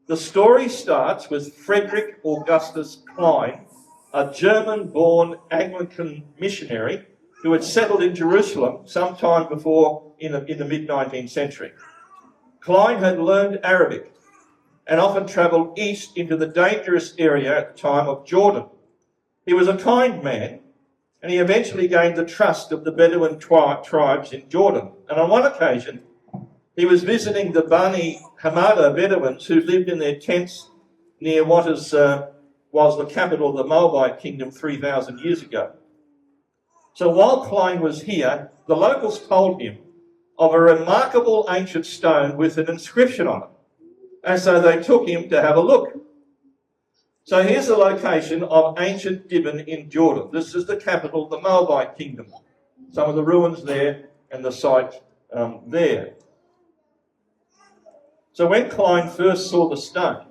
The story starts with Frederick Augustus Klein, a German-born Anglican missionary who had settled in Jerusalem sometime before in the mid-19th century. Klein had learned Arabic and often travelled east into the dangerous area at the time of Jordan. He was a kind man, and he eventually gained the trust of the Bedouin tribes in Jordan. And on one occasion, he was visiting the Bani Hamada Bedouins who lived in their tents near what was the capital of the Moabite kingdom 3,000 years ago. So while Klein was here, the locals told him of a remarkable ancient stone with an inscription on it. And so they took him to have a look. So here's the location of ancient Dibon in Jordan. This is the capital of the Moabite kingdom. Some of the ruins there and the site there. So when Klein first saw the stone,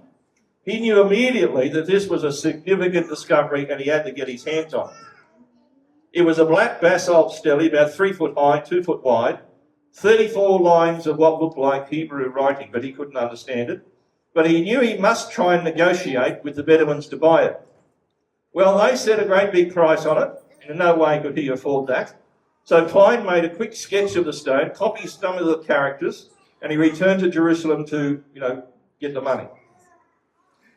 he knew immediately that this was a significant discovery and he had to get his hands on it. It was a black basalt stele about 3 foot high, 2 foot wide, 34 lines of what looked like Hebrew writing, but he couldn't understand it. But he knew he must try and negotiate with the Bedouins to buy it. Well, they set a great big price on it, and in no way could he afford that. So Klein made a quick sketch of the stone, copied some of the characters, and he returned to Jerusalem to, get the money.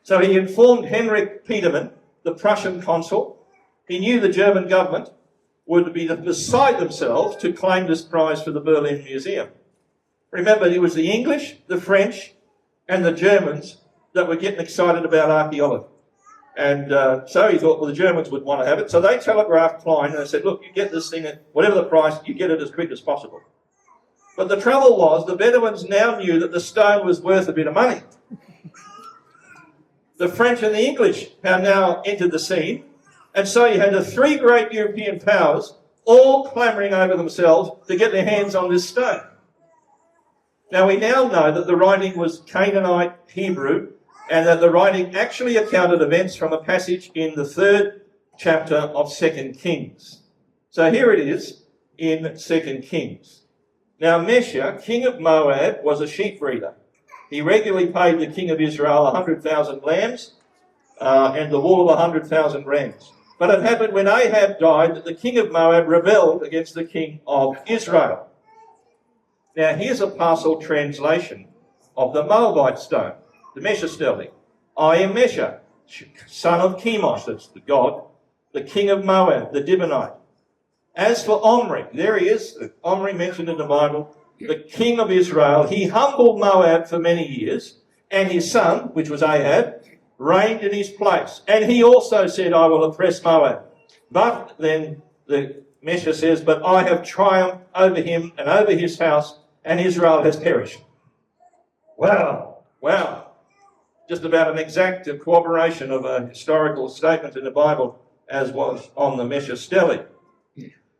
So he informed Henrik Petermann, the Prussian consul. He knew the German government would be beside themselves to claim this prize for the Berlin Museum. Remember, it was the English, the French, and the Germans that were getting excited about archaeology. And so he thought, well, the Germans would want to have it. So they telegraphed Klein and they said, look, you get this thing at whatever the price, you get it as quick as possible. But the trouble was, the Bedouins now knew that the stone was worth a bit of money. The French and the English have now entered the scene. And so you had the 3 great European powers all clamouring over themselves to get their hands on this stone. Now we now know that the writing was Canaanite Hebrew and that the writing actually accounted events from a passage in the 3rd chapter of 2 Kings. So here it is in 2 Kings. Now Mesha, king of Moab, was a sheep breeder. He regularly paid the king of Israel 100,000 lambs and the wool of 100,000 rams. But it happened when Ahab died that the king of Moab rebelled against the king of Israel. Now here's a partial translation of the Moabite stone, the Mesha stele. I am Mesha, son of Chemosh, that's the god, the king of Moab, the Dibonite. As for Omri, there he is, Omri mentioned in the Bible, the king of Israel. He humbled Moab for many years, and his son, which was Ahab, reigned in his place. And he also said, I will oppress Moab. But then the Mesha says, but I have triumphed over him and over his house, and Israel has perished. Wow. Just about an exact corroboration of a historical statement in the Bible as was on the Mesha stele.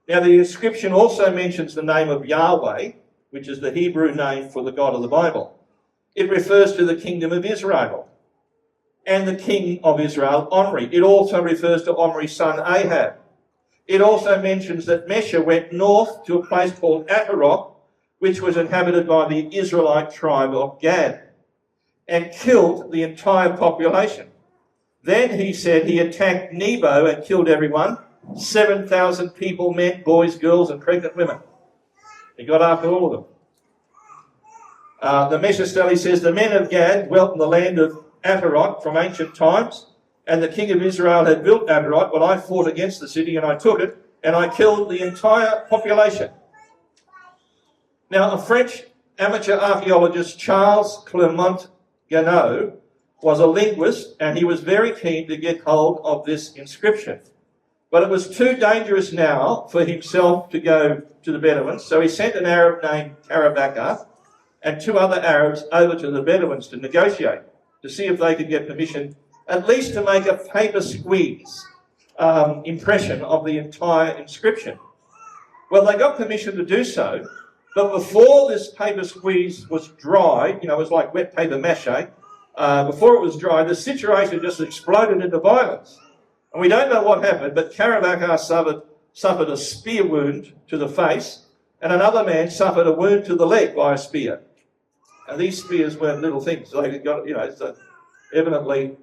Now the inscription also mentions the name of Yahweh, which is the Hebrew name for the God of the Bible. It refers to the kingdom of Israel and the king of Israel, Omri. It also refers to Omri's son Ahab. It also mentions that Mesha went north to a place called Ataroth, which was inhabited by the Israelite tribe of Gad, and killed the entire population. Then he said he attacked Nebo and killed everyone, 7,000 people, men, boys, girls, and pregnant women. He got after all of them. The Mesha study says the men of Gad dwelt in the land of Ataroth from ancient times, and the king of Israel had built Ataroth. Well, I fought against the city and I took it, and I killed the entire population. Now, a French amateur archaeologist, Charles Clement Ganneau, was a linguist, and he was very keen to get hold of this inscription. But it was too dangerous now for himself to go to the Bedouins, so he sent an Arab named Karabakar and 2 other Arabs over to the Bedouins to negotiate, to see if they could get permission, at least to make a paper squeeze impression of the entire inscription. Well, they got permission to do so, but before this paper squeeze was dry, it was like wet paper mache, before it was dry, the situation just exploded into violence. And we don't know what happened, but Karabakar suffered a spear wound to the face, and another man suffered a wound to the leg by a spear. And these spears weren't little things. They got, so evidently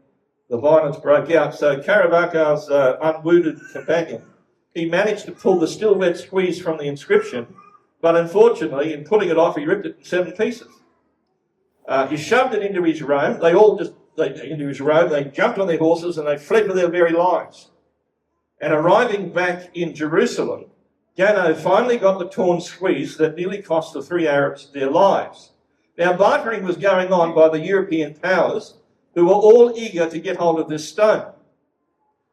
the violence broke out. So Karabakar's unwounded companion, he managed to pull the still wet squeeze from the inscription, but unfortunately, in pulling it off, he ripped it in 7 pieces. He shoved it into his robe. They jumped on their horses and they fled for their very lives. And arriving back in Jerusalem, Ganneau finally got the torn squeeze that nearly cost the 3 Arabs their lives. Now, bartering was going on by the European powers, who were all eager to get hold of this stone.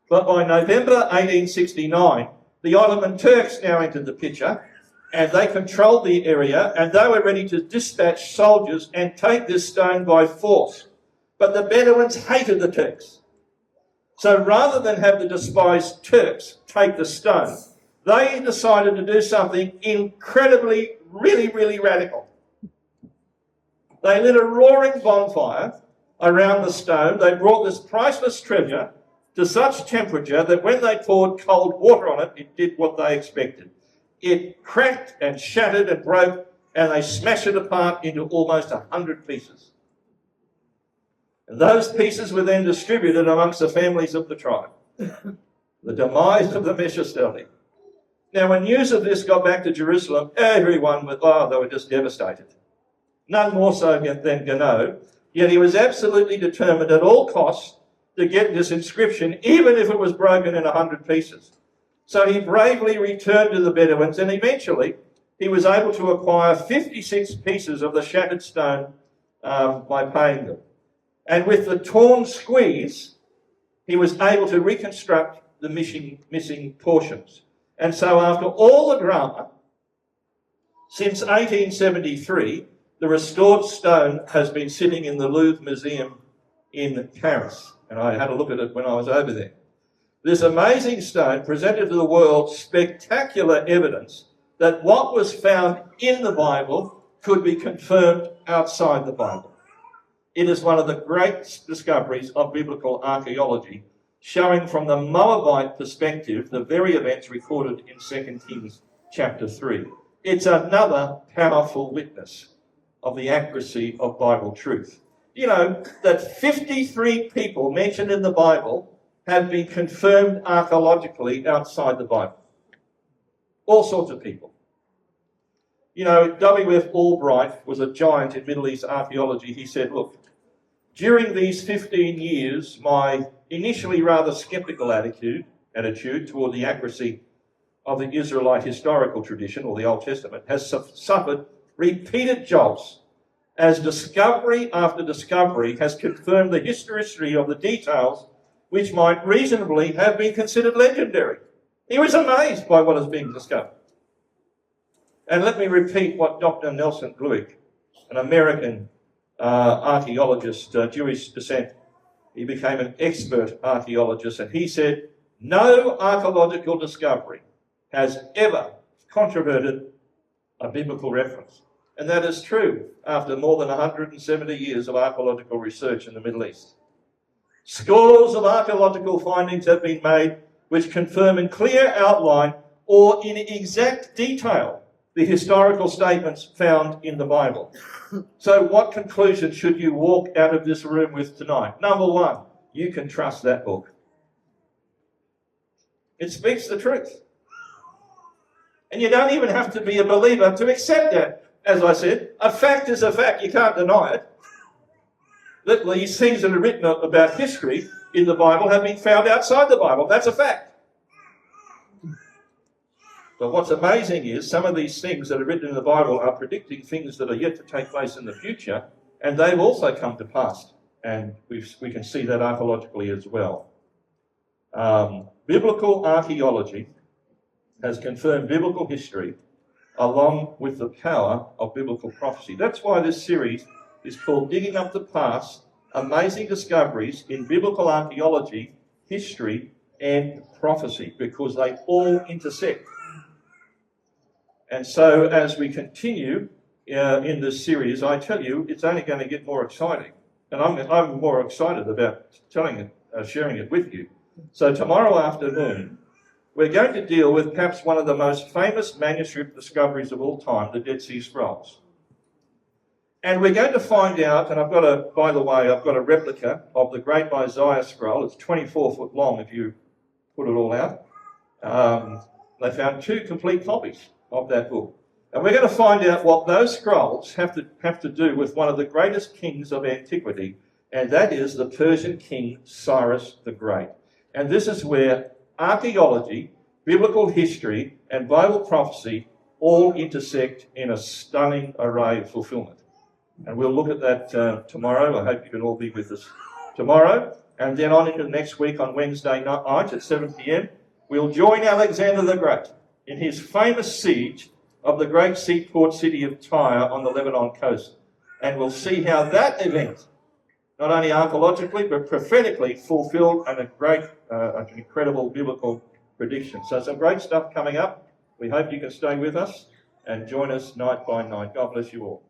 But by November 1869, the Ottoman Turks now entered the picture, and they controlled the area, and they were ready to dispatch soldiers and take this stone by force. But the Bedouins hated the Turks. So rather than have the despised Turks take the stone, they decided to do something incredibly, really, really radical. They lit a roaring bonfire around the stone. They brought this priceless treasure to such temperature that when they poured cold water on it, it did what they expected. It cracked and shattered and broke, and they smashed it apart into almost 100 pieces. And those pieces were then distributed amongst the families of the tribe. The demise of the Mesha study. Now, when news of this got back to Jerusalem, everyone they were just devastated. None more so than Ganneau, yet he was absolutely determined at all costs to get this inscription, even if it was broken in 100 pieces. So he bravely returned to the Bedouins, and eventually he was able to acquire 56 pieces of the shattered stone by paying them. And with the torn squeeze, he was able to reconstruct the missing portions. And so after all the drama, since 1873, the restored stone has been sitting in the Louvre Museum in Paris. And I had a look at it when I was over there. This amazing stone presented to the world spectacular evidence that what was found in the Bible could be confirmed outside the Bible. It is one of the great discoveries of biblical archaeology, showing from the Moabite perspective the very events recorded in 2 Kings chapter 3. It's another powerful witness of the accuracy of Bible truth. You know, that 53 people mentioned in the Bible have been confirmed archaeologically outside the Bible. All sorts of people. You know, W.F. Albright was a giant in Middle East archaeology. He said, look, during these 15 years, my initially rather sceptical attitude toward the accuracy of the Israelite historical tradition, or the Old Testament, has suffered repeated jolts as discovery after discovery has confirmed the history of the details which might reasonably have been considered legendary. He was amazed by what is being discovered. And let me repeat what Dr. Nelson Gluick, an American archaeologist, Jewish descent, he became an expert archaeologist, and he said, no archaeological discovery has ever controverted a biblical reference. And that is true after more than 170 years of archaeological research in the Middle East. Scores of archaeological findings have been made which confirm in clear outline or in exact detail the historical statements found in the Bible. So what conclusion should you walk out of this room with tonight? Number one, you can trust that book. It speaks the truth. And you don't even have to be a believer to accept that. As I said, a fact is a fact. You can't deny it. That these things that are written about history in the Bible have been found outside the Bible. That's a fact. But what's amazing is some of these things that are written in the Bible are predicting things that are yet to take place in the future, and they've also come to pass. And we can see that archaeologically as well. Biblical archaeology has confirmed biblical history along with the power of biblical prophecy. That's why this series is called Digging Up the Past, Amazing Discoveries in Biblical Archaeology, History and Prophecy, because they all intersect. And so as we continue in this series, I tell you, it's only going to get more exciting. And I'm more excited about sharing it with you. So tomorrow afternoon, we're going to deal with perhaps one of the most famous manuscript discoveries of all time, the Dead Sea Scrolls. And we're going to find out, and I've got a replica of the Great Isaiah scroll. It's 24 foot long if you put it all out. They found 2 complete copies of that book. And we're going to find out what those scrolls have to do with one of the greatest kings of antiquity, and that is the Persian king Cyrus the Great. And this is where archaeology, biblical history, and Bible prophecy all intersect in a stunning array of fulfillment. And we'll look at that tomorrow. I hope you can all be with us tomorrow. And then on into next week on Wednesday night at 7 p.m, we'll join Alexander the Great in his famous siege of the great seaport city of Tyre on the Lebanon coast. And we'll see how that event, not only archaeologically, but prophetically fulfilled an incredible biblical prediction. So some great stuff coming up. We hope you can stay with us and join us night by night. God bless you all.